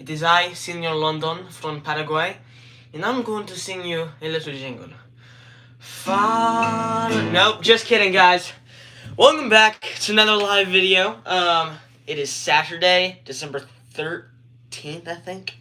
It is I, Senor London, from Paraguay, and I'm going to sing you a little jingle. Nope, just kidding, guys. Welcome back to another live video. It is Saturday, December 13th, I think,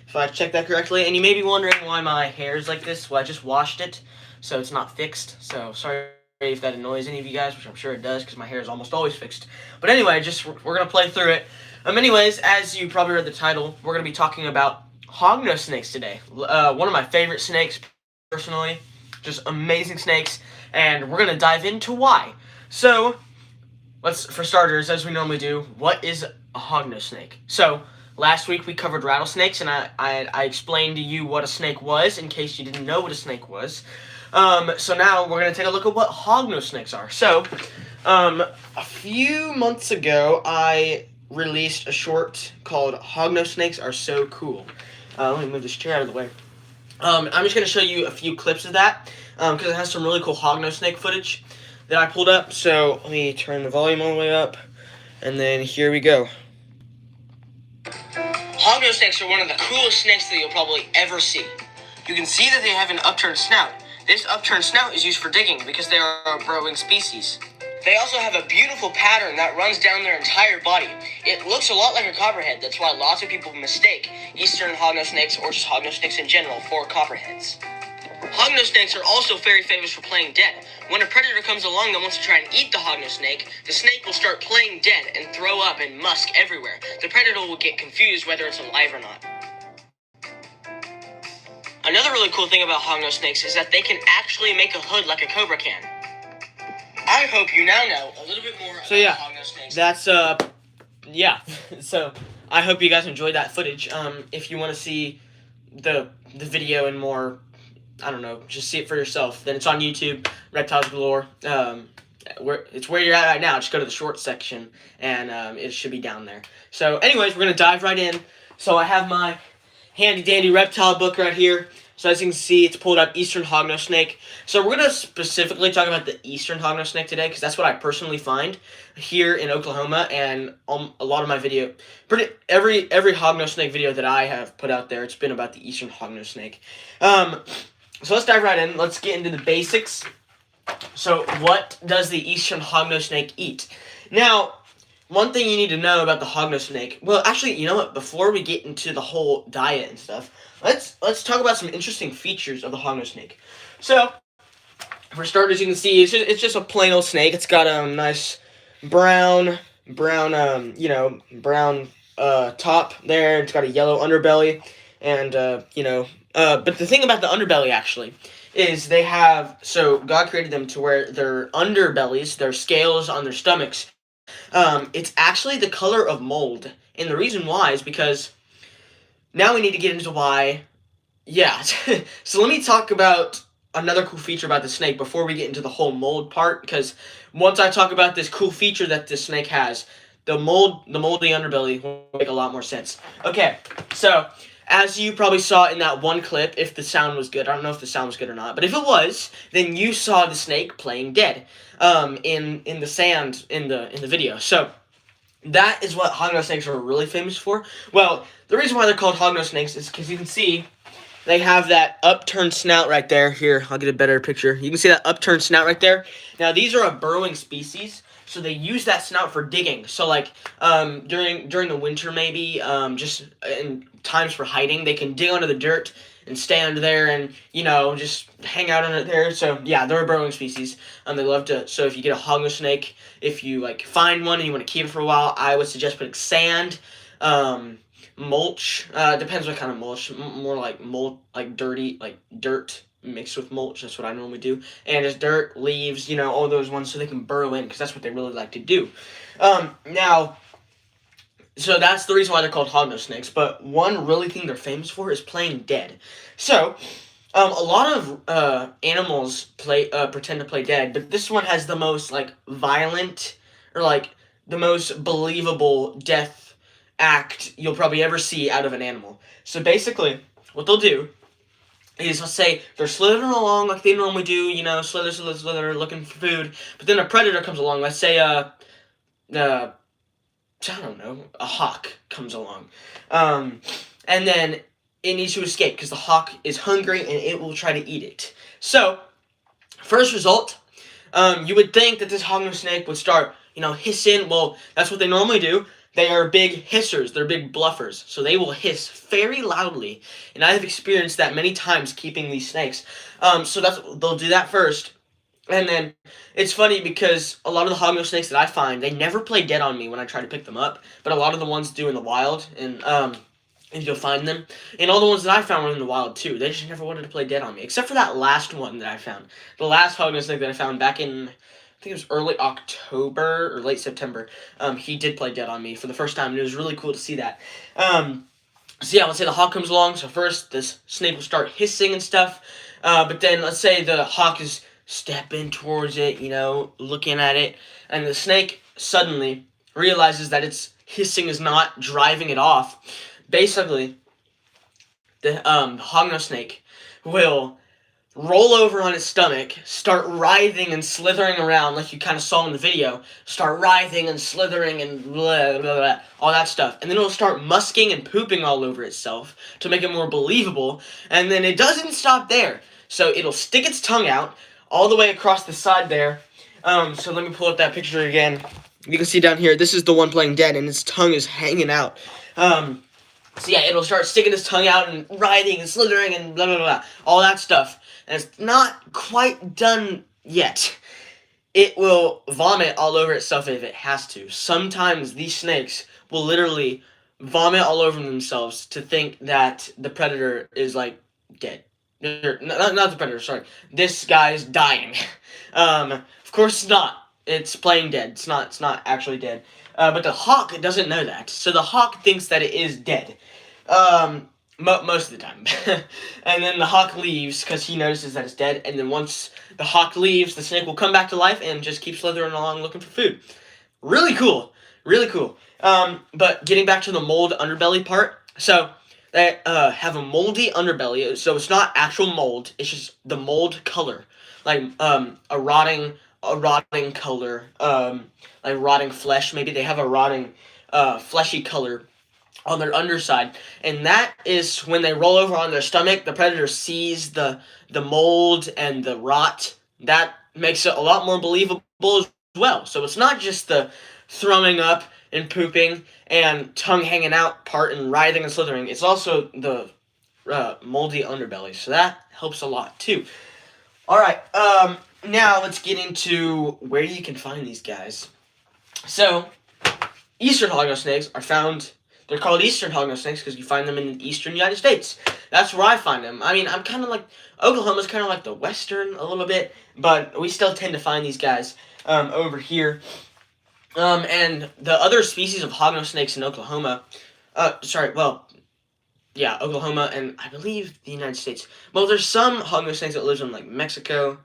if I checked that correctly. And you may be wondering why my hair is like this. Well, I just washed it, so it's not fixed. So sorry if that annoys any of you guys, which I'm sure it does, because my hair is almost always fixed. But anyway, we're gonna play through it. Anyways, as you probably read the title, we're gonna be talking about hognose snakes today. One of my favorite snakes, personally. Just amazing snakes, and we're gonna dive into why. So, for starters, as we normally do, what is a hognose snake? So, last week we covered rattlesnakes, and I explained to you what a snake was, in case you didn't know what a snake was. So now we're going to take a look at what hognose snakes are. So, a few months ago, I released a short called Hognose Snakes Are So Cool. Let me move this chair out of the way. I'm just going to show you a few clips of that, because it has some really cool hognose snake footage that I pulled up. So, let me turn the volume all the way up, and then here we go. Hognose snakes are one of the coolest snakes that you'll probably ever see. You can see that they have an upturned snout. This upturned snout is used for digging because they are a burrowing species. They also have a beautiful pattern that runs down their entire body. It looks a lot like a copperhead. That's why lots of people mistake eastern hognose snakes, or just hognose snakes in general, for copperheads. Hognose snakes are also very famous for playing dead. When a predator comes along that wants to try and eat the hognose snake, the snake will start playing dead and throw up and musk everywhere. The predator will get confused whether it's alive or not. Another really cool thing about hognose snakes is that they can actually make a hood like a cobra can. I hope you now know a little bit more about hognose snakes. That's, so I hope you guys enjoyed that footage. If you want to see the video in more, I don't know, just see it for yourself, then it's on YouTube, Reptiles Galore. It's where you're at right now. Just go to the short section, and it should be down there. So anyways, we're going to dive right in. So I have my handy-dandy reptile book right here. So as you can see, it's pulled up Eastern Hognose Snake. So we're going to specifically talk about the Eastern Hognose Snake today, because that's what I personally find here in Oklahoma, and a lot of my video, every Hognose Snake video that I have put out there, it's been about the Eastern Hognose Snake. So let's dive right in. Let's get into the basics. So what does the Eastern Hognose Snake eat? Now, one thing you need to know about the hognose snake, well, actually, you know what? Before we get into the whole diet and stuff, let's talk about some interesting features of the hognose snake. So, for starters, you can see it's just a plain old snake. It's got a nice brown top there. It's got a yellow underbelly, and but the thing about the underbelly actually is God created them to where their underbellies, their scales on their stomachs, it's actually the color of mold. And the reason why is because now we need to get into why. Yeah. So let me talk about another cool feature about the snake before we get into the whole mold part, because once I talk about this cool feature that the snake has, the moldy underbelly will make a lot more sense. Okay, so as you probably saw in that one clip, if the sound was good, I don't know if the sound was good or not, but if it was, then you saw the snake playing dead in the sand in the video. So that is what hognose snakes are really famous for. Well, the reason why they're called hognose snakes is because you can see they have that upturned snout right there. Here, I'll get a better picture. You can see that upturned snout right there. Now, these are a burrowing species, so they use that snout for digging. So, like, during the winter, maybe, just in times for hiding, they can dig under the dirt and stay under there and, just hang out under there. So, yeah, they're a burrowing species. They love to, so if you get a hognose snake, if you, find one and you want to keep it for a while, I would suggest putting sand, mulch, depends what kind of mulch, more like dirty, like dirt mixed with mulch. That's what I normally do. And just dirt, leaves, all those ones, so they can burrow in, because that's what they really like to do. So that's the reason why they're called hognose snakes. But one really thing they're famous for is playing dead. So, a lot of animals pretend to play dead, but this one has the most violent, or the most believable death act you'll probably ever see out of an animal. So basically, what they'll do is, let's say they're slithering along like they normally do, slither, looking for food, but then a predator comes along. Let's say I don't know, a hawk comes along. and then it needs to escape because the hawk is hungry and it will try to eat it. So, first result, you would think that this hognose snake would start, hissing. Well, that's what they normally do. They are big hissers. They're big bluffers. So they will hiss very loudly. And I have experienced that many times keeping these snakes. So they'll do that first. And then it's funny because a lot of the hognose snakes that I find, they never play dead on me when I try to pick them up. But a lot of the ones do in the wild. And you'll find them. And all the ones that I found were in the wild too. They just never wanted to play dead on me. Except for that last one that I found. The last hognose snake that I found back in, I think it was early October or late September. He did play dead on me for the first time. And it was really cool to see that. So yeah, let's say the hawk comes along. So first, this snake will start hissing and stuff. But then let's say the hawk is stepping towards it, looking at it. And the snake suddenly realizes that its hissing is not driving it off. Basically, the hognose snake will roll over on its stomach, start writhing and slithering around like you kind of saw in the video, start writhing and slithering and blah, blah, blah, all that stuff. And then it'll start musking and pooping all over itself to make it more believable. And then it doesn't stop there. So it'll stick its tongue out all the way across the side there. So let me pull up that picture again. You can see down here, this is the one playing dead, and its tongue is hanging out. So yeah, it'll start sticking its tongue out and writhing and slithering and blah, blah, blah, all that stuff. And it's not quite done yet. It will vomit all over itself if it has to. Sometimes these snakes will literally vomit all over themselves to think that the predator is, dead. Not the predator, sorry. This guy's dying. Of course it's not. It's playing dead. It's not actually dead. But the hawk doesn't know that. So the hawk thinks that it is dead. Most of the time. And then the hawk leaves because he notices that it's dead. And then once the hawk leaves, the snake will come back to life and just keep slithering along looking for food. Really cool. Really cool. But getting back to the mold underbelly part. So they have a moldy underbelly. So it's not actual mold. It's just the mold color. Like a rotting color. Like rotting flesh. Maybe they have a rotting fleshy color on their underside, and that is when they roll over on their stomach, the predator sees the mold and the rot. That makes it a lot more believable as well. So it's not just the throwing up and pooping and tongue hanging out part and writhing and slithering. It's also the moldy underbelly. So that helps a lot too. All right, now let's get into where you can find these guys. So, eastern hognose snakes are found. They're called eastern hognose snakes because you find them in the eastern United States. That's where I find them. I mean, I'm kind of like, Oklahoma's kind of like the western a little bit, but we still tend to find these guys over here. And the other species of hognose snakes in Oklahoma, Oklahoma and I believe the United States. Well, there's some hognose snakes that live in like Mexico.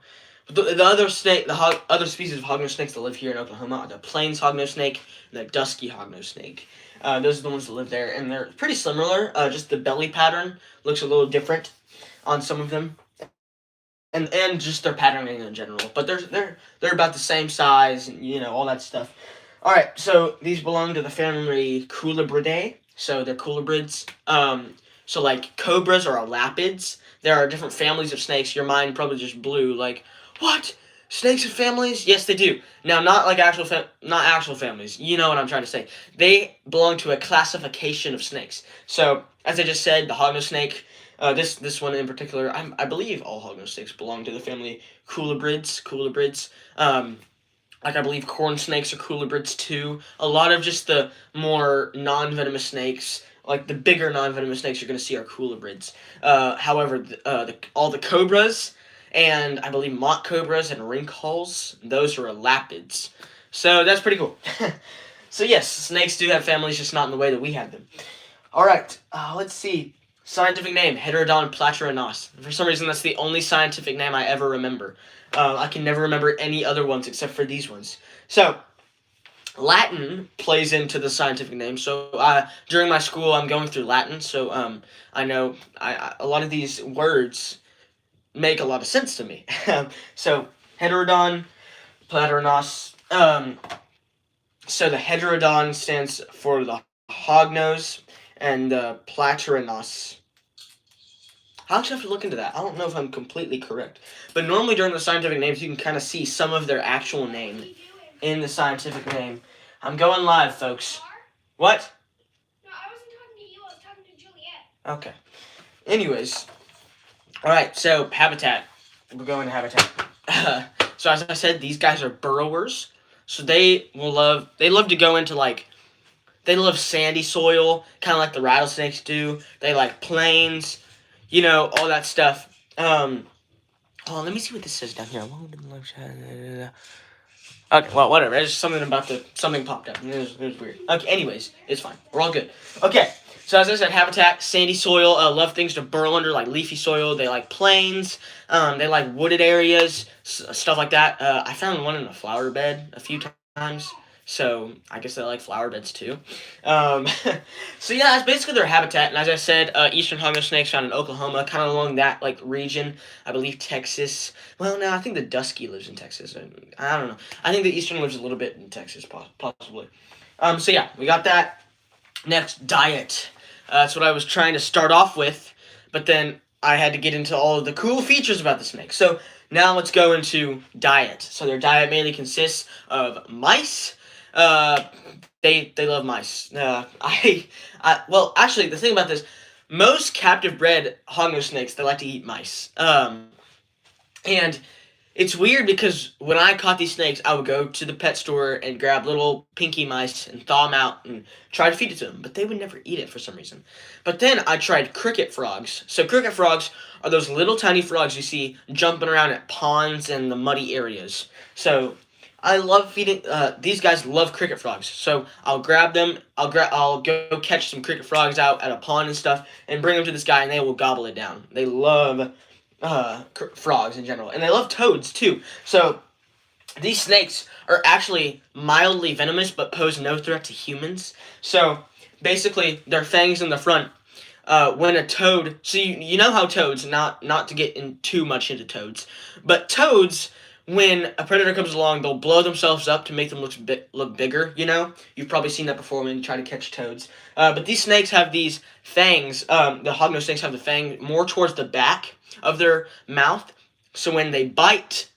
But the other species of hognose snakes that live here in Oklahoma are the plains hognose snake and the dusky hognose snake. Those are the ones that live there, and they're pretty similar. Just the belly pattern looks a little different on some of them, and just their patterning in general. But they're about the same size, and all that stuff. All right, so these belong to the family Culibridae. So they're culibrids. So like cobras are lapids. There are different families of snakes. Your mind probably just blew like, what? Snakes have families? Yes, they do. Now, not actual families. You know what I'm trying to say. They belong to a classification of snakes. So, as I just said, the hognose snake, this one in particular, I believe all hognose snakes belong to the family culibrids. I believe corn snakes are culibrids too. A lot of just the more non-venomous snakes, like the bigger non-venomous snakes you're going to see are culibrids. However, all the cobras, and I believe mock cobras and rink hulls, those are lapids. So that's pretty cool. So yes, snakes do have families, just not in the way that we have them. Alright, let's see. Scientific name, Heterodon platyrinos. For some reason, that's the only scientific name I ever remember. I can never remember any other ones except for these ones. So, Latin plays into the scientific name. So, during my school, I'm going through Latin, so I know a lot of these words make a lot of sense to me. So, Heterodon platyrinos. So, the Heterodon stands for the hognose, and Platyrinos. I'll actually have to look into that. I don't know if I'm completely correct. But normally during the scientific names, you can kind of see some of their actual name in the scientific name. I'm going live, folks. What? No, I wasn't talking to you. I was talking to Juliet. Okay. Anyways. Alright, so habitat. We're going to habitat. So as I said, these guys are burrowers. So they love to go into they love sandy soil, kind of like the rattlesnakes do. They like plains, all that stuff. Oh, let me see what this says down here. Okay, well, whatever. It's just something popped up. It was weird. Okay, anyways, it's fine. We're all good. Okay, so as I said, habitat, sandy soil, love things to burrow under, like leafy soil. They like plains. They like wooded areas, stuff like that. I found one in a flower bed a few times. So I guess they like flower beds too. So yeah, that's basically their habitat. And as I said, eastern hognose snakes found in Oklahoma, kind of along that region. I believe Texas. Well, no, I think the dusky lives in Texas. I don't know. I think the eastern lives a little bit in Texas, possibly. So yeah, we got that. Next, diet. That's what I was trying to start off with, but then I had to get into all of the cool features about the snake. So now let's go into diet. So their diet mainly consists of mice. They love mice. Well, actually, the thing about this, most captive bred hognose snakes, they like to eat mice. And it's weird because when I caught these snakes, I would go to the pet store and grab little pinky mice and thaw them out and try to feed it to them, but they would never eat it for some reason. But then I tried cricket frogs. So cricket frogs are those little tiny frogs you see jumping around at ponds and the muddy areas. So I love feeding. These guys love cricket frogs, so I'll grab them. I'll go catch some cricket frogs out at a pond and stuff, and bring them to this guy, and they will gobble it down. They love frogs in general, and they love toads too. So these snakes are actually mildly venomous, but pose no threat to humans. So basically, their fangs in the front. When a toad, so you know how toads, not to get in too much into toads, but toads, when a predator comes along, they'll blow themselves up to make them look bigger. You've probably seen that before when you try to catch toads. But these snakes have these fangs. The hognose snakes have the fang more towards the back of their mouth. So when they bite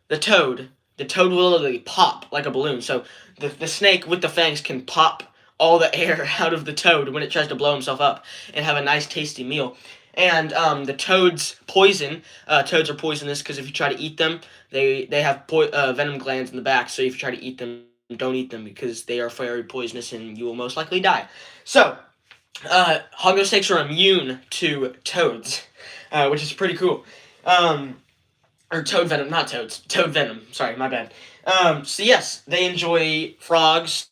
the toad will literally pop like a balloon. So the snake with the fangs can pop all the air out of the toad when it tries to blow himself up and have a nice tasty meal. And the toad's poison. Toads are poisonous because if you try to eat them, they have venom glands in the back. So if you try to eat them, don't eat them because they are very poisonous and you will most likely die. So hognose snakes are immune to toads, which is pretty cool. Or toad venom, not toads. Toad venom. Sorry, my bad. So yes, they enjoy frogs,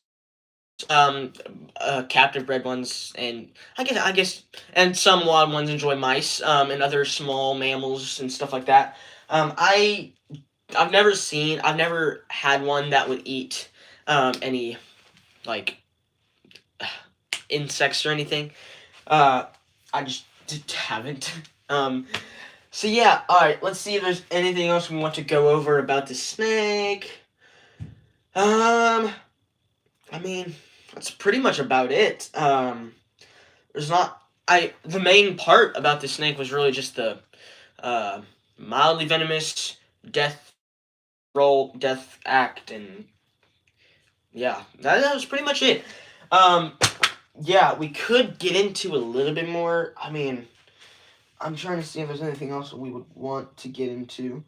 captive bred ones, and I guess, and some wild ones enjoy mice, and other small mammals and stuff like that. I've never had one that would eat, any, like, insects or anything. I just haven't. So yeah, alright, let's see if there's anything else we want to go over about the snake. I mean, that's pretty much about it. There's not, the main part about the snake was really just the, mildly venomous death act, and yeah, that was pretty much it. Yeah, we could get into a little bit more. I mean, I'm trying to see if there's anything else we would want to get into.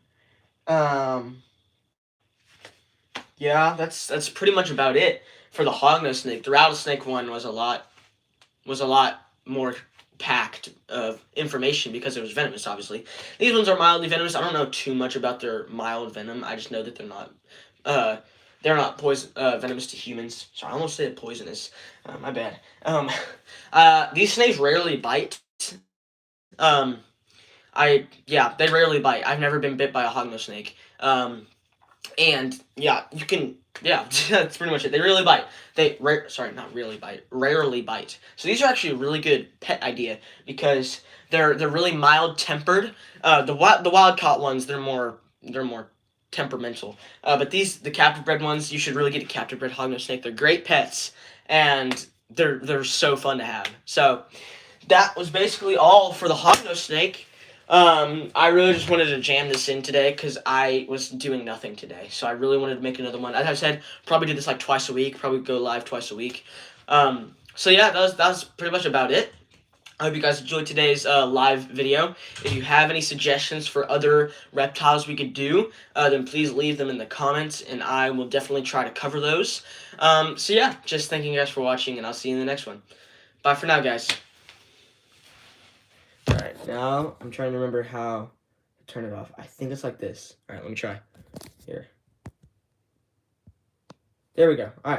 Yeah, that's pretty much about it for the hognose snake. The rattlesnake one was a lot more packed of information because it was venomous, obviously. These ones are mildly venomous. I don't know too much about their mild venom. I just know that they're not venomous to humans. Sorry, I almost said poisonous. My bad. These snakes rarely bite. They rarely bite. I've never been bit by a hognose snake. And yeah, that's pretty much it. They really bite. Rarely bite. So these are actually a really good pet idea because they're really mild tempered. The wild caught ones, they're more temperamental. But the captive bred ones, you should really get a captive bred hognose snake. They're great pets, and they're so fun to have. So that was basically all for the hognose snake. I really just wanted to jam this in today because I was doing nothing today. So I really wanted to make another one. As I said, probably do this like twice a week. Probably go live twice a week. So yeah, that was pretty much about it. I hope you guys enjoyed today's live video. If you have any suggestions for other reptiles we could do, then please leave them in the comments, and I will definitely try to cover those. So yeah, just thanking you guys for watching, and I'll see you in the next one. Bye for now, guys. Alright, now I'm trying to remember how to turn it off. I think it's like this. Alright, let me try. Here. There we go. Alright.